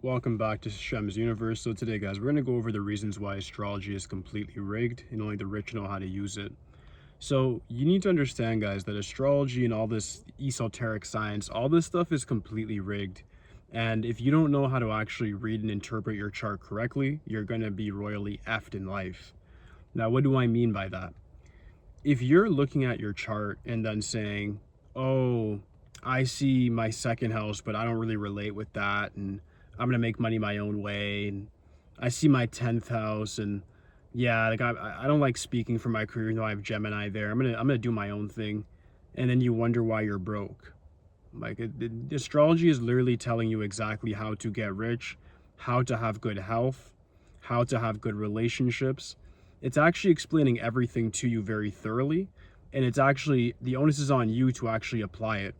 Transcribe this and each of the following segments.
Welcome back to Shem's Universe. So today, guys, we're going to go over the reasons why astrology is completely rigged and only the rich know how to use it. So you need to understand, guys, that astrology and all this esoteric science, all this stuff is completely rigged. And if you don't know how to actually read and interpret your chart correctly, you're going to be royally effed in life. Now, what do I mean by that? If you're looking at your chart and then saying, oh, I see my second house, but I don't really relate with that, and I'm gonna make money my own way, and I see my 10th house, and yeah, like I don't like speaking for my career, though I have Gemini there. I'm gonna do my own thing, and then you wonder why you're broke. Like astrology is literally telling you exactly how to get rich, how to have good health, how to have good relationships. It's actually explaining everything to you very thoroughly, and it's actually the onus is on you to actually apply it.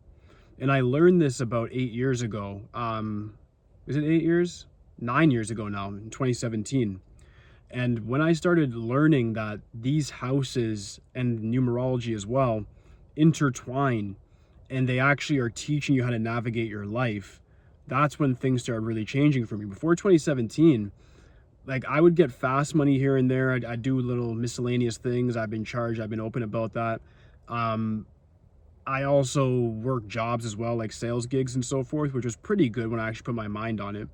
And I learned this about 8 years ago. Is it 8 years? 9 years ago now, in 2017. And when I started learning that these houses and numerology as well intertwine, and they actually are teaching you how to navigate your life, that's when things started really changing for me. Before 2017, like I would get fast money here and there. I'd do little miscellaneous things. I've been charged. I've been open about that. Um, I also worked jobs as well, like sales gigs and so forth, which was pretty good when I actually put my mind on it.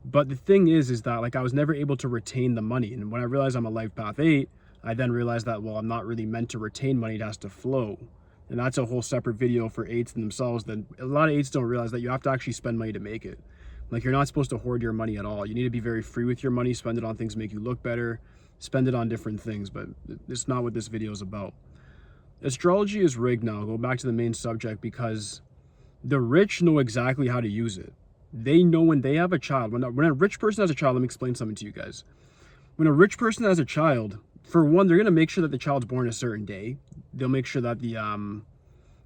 But the thing is that like I was never able to retain the money. And when I realized I'm a life path 8, I then realized that, well, I'm not really meant to retain money. It has to flow. And that's a whole separate video for 8s themselves. Then a lot of 8s don't realize that you have to actually spend money to make it. Like you're not supposed to hoard your money at all. You need to be very free with your money, spend it on things that make you look better, spend it on different things, but it's not what this video is about. Astrology is rigged now. I'll go back to the main subject because the rich know exactly how to use it. They know when they have a child. When a rich person has a child, let me explain something to you guys. When a rich person has a child, for one, they're gonna make sure that the child's born a certain day. They'll make sure that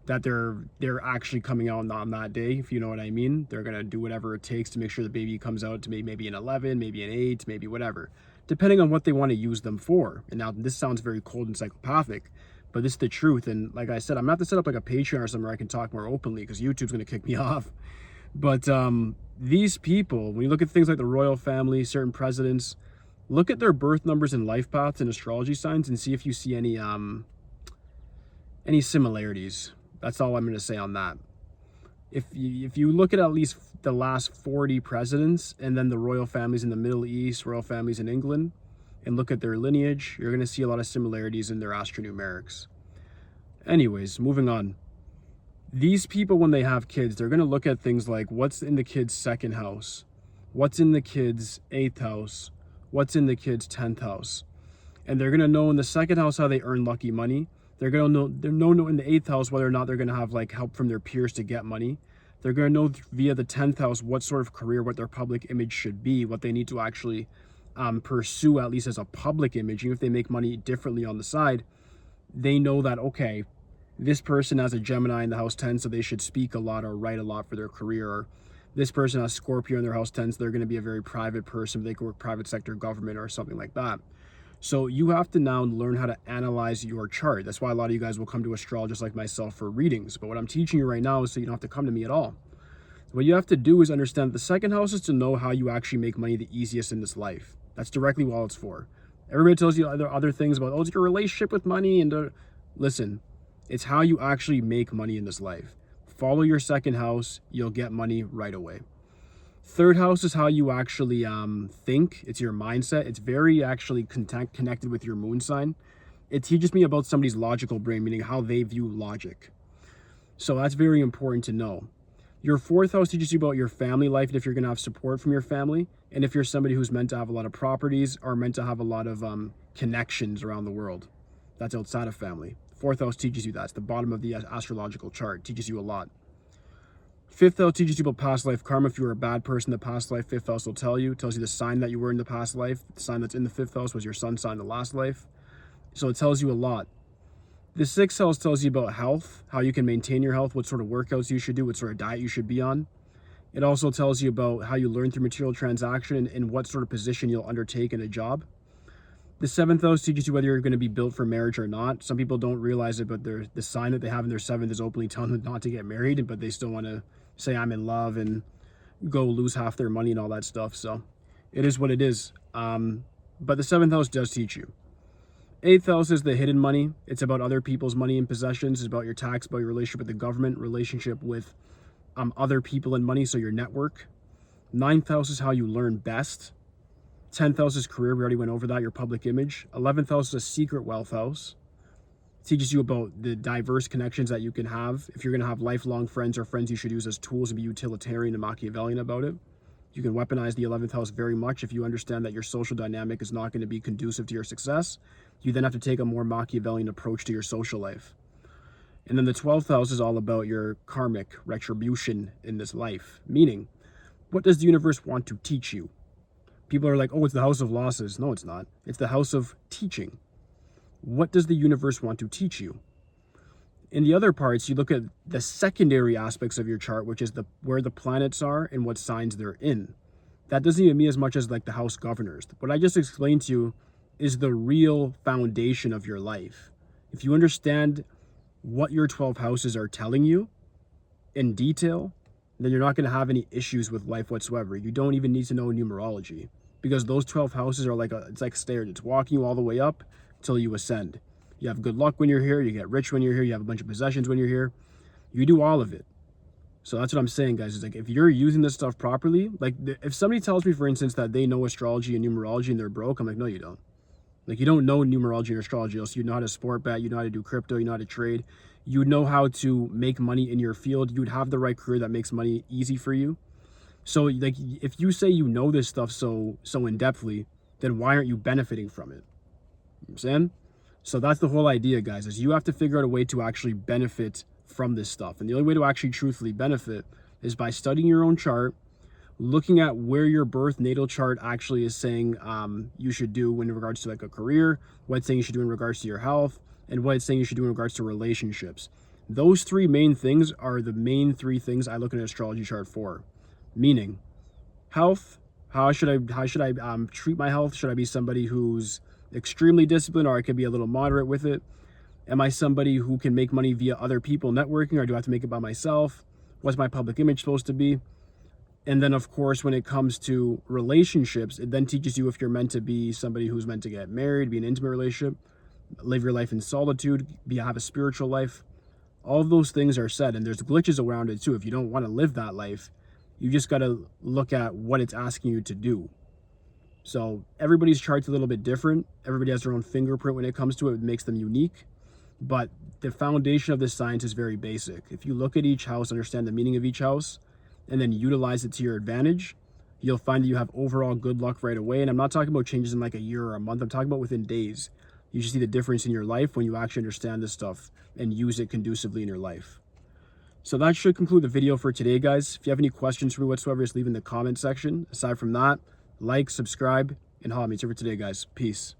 they're actually coming out on that day, if you know what I mean. They're gonna do whatever it takes to make sure the baby comes out to maybe an 11, maybe an 8, maybe whatever, depending on what they want to use them for. And now this sounds very cold and psychopathic, but this is the truth. And like I said, I'm gonna have to set up like a Patreon or something where I can talk more openly because YouTube's gonna kick me off. But these people, when you look at things like the royal family, certain presidents, look at their birth numbers and life paths and astrology signs and see if you see any similarities. That's all I'm going to say on that. If you look at least the last 40 presidents and then the royal families in the Middle East, royal families in England, and look at their lineage, you're going to see a lot of similarities in their astronumerics. Anyways, moving on. These people, when they have kids, they're going to look at things like what's in the kid's second house, what's in the kid's 8th house, what's in the kid's 10th house. And they're going to know in the second house how they earn lucky money. They're going to know in the 8th house whether or not they're going to have like help from their peers to get money. They're going to know via the 10th house what sort of career, what their public image should be, what they need to actually pursue, at least as a public image. Even if they make money differently on the side, they know that, okay, this person has a Gemini in the house 10, so they should speak a lot or write a lot for their career. Or this person has Scorpio in their house 10, so they're going to be a very private person. They could work private sector government or something like that. So you have to now learn how to analyze your chart. That's why a lot of you guys will come to astrologists like myself for readings. But what I'm teaching you right now is so you don't have to come to me at all. What you have to do is understand the second house is to know how you actually make money the easiest in this life. That's directly what it's for. Everybody tells you other things about, oh, it's your relationship with money. And listen, it's how you actually make money in this life. Follow your second house, you'll get money right away. Third house is how you actually think. It's your mindset. It's very actually connected with your moon sign. It teaches me about somebody's logical brain, meaning how they view logic. So that's very important to know. Your 4th house teaches you about your family life and if you're going to have support from your family, and if you're somebody who's meant to have a lot of properties or meant to have a lot of connections around the world. That's outside of family. 4th house teaches you that. It's the bottom of the astrological chart. It teaches you a lot. 5th house teaches you about past life karma. If you were a bad person in the past life, 5th house will tell you. It tells you the sign that you were in the past life. The sign that's in the 5th house was your sun sign in the last life. So it tells you a lot. The 6th house tells you about health, how you can maintain your health, what sort of workouts you should do, what sort of diet you should be on. It also tells you about how you learn through material transaction and what sort of position you'll undertake in a job. The 7th house teaches you whether you're going to be built for marriage or not. Some people don't realize it, but the sign that they have in their 7th is openly telling them not to get married, but they still want to say I'm in love and go lose half their money and all that stuff. So it is what it is. But the 7th house does teach you. 8th house is the hidden money. It's about other people's money and possessions. It's about your tax, about your relationship with the government, relationship with other people and money, so your network. 9th house is how you learn best. 10th house is career. We already went over that, your public image. 11th house is a secret wealth house. It teaches you about the diverse connections that you can have. If you're going to have lifelong friends or friends you should use as tools and be utilitarian and Machiavellian about it. You can weaponize the 11th house very much if you understand that your social dynamic is not going to be conducive to your success. You then have to take a more Machiavellian approach to your social life. And then the 12th house is all about your karmic retribution in this life. Meaning, what does the universe want to teach you? People are like, oh, it's the house of losses. No, it's not. It's the house of teaching. What does the universe want to teach you? In the other parts, you look at the secondary aspects of your chart, which is where the planets are and what signs they're in. That doesn't even mean as much as like the house governors. What I just explained to you is the real foundation of your life. If you understand what your 12 houses are telling you in detail, then you're not going to have any issues with life whatsoever. You don't even need to know numerology, because those 12 houses are it's like stairs. It's walking you all the way up until you ascend. You have good luck when you're here. You get rich when you're here. You have a bunch of possessions when you're here. You do all of it. So that's what I'm saying, guys. Is like, if you're using this stuff properly, like if somebody tells me, for instance, that they know astrology and numerology and they're broke, I'm like, no, you don't. Like, you don't know numerology and astrology, else you know how to sport bet, you know how to do crypto, you know how to trade, you know how to make money in your field. You'd have the right career that makes money easy for you. So like, if you say you know this stuff so in-depthly, then why aren't you benefiting from it? You know what I'm saying? So that's the whole idea, guys, is you have to figure out a way to actually benefit from this stuff. And the only way to actually truthfully benefit is by studying your own chart, looking at where your birth natal chart actually is saying you should do in regards to like a career, what it's saying you should do in regards to your health, and what it's saying you should do in regards to relationships. Those three main things are the main three things I look at an astrology chart for. Meaning, health. How should I treat my health? Should I be somebody who's extremely disciplined, or I could be a little moderate with it? Am I somebody who can make money via other people networking, or do I have to make it by myself? What's my public image supposed to be? And then, of course, when it comes to relationships, it then teaches you if you're meant to be somebody who's meant to get married, be in an intimate relationship, live your life in solitude, have a spiritual life. All of those things are said, and there's glitches around it too. If you don't want to live that life, you just got to look at what it's asking you to do. So everybody's chart's a little bit different. Everybody has their own fingerprint when it comes to it. It makes them unique. But the foundation of this science is very basic. If you look at each house, understand the meaning of each house, and then utilize it to your advantage, you'll find that you have overall good luck right away. And I'm not talking about changes in like a year or a month. I'm talking about within days. You just see the difference in your life when you actually understand this stuff and use it conducively in your life. So that should conclude the video for today, guys. If you have any questions for me whatsoever, just leave in the comment section. Aside from that, like, subscribe, and holla me. It's it for today, guys. Peace.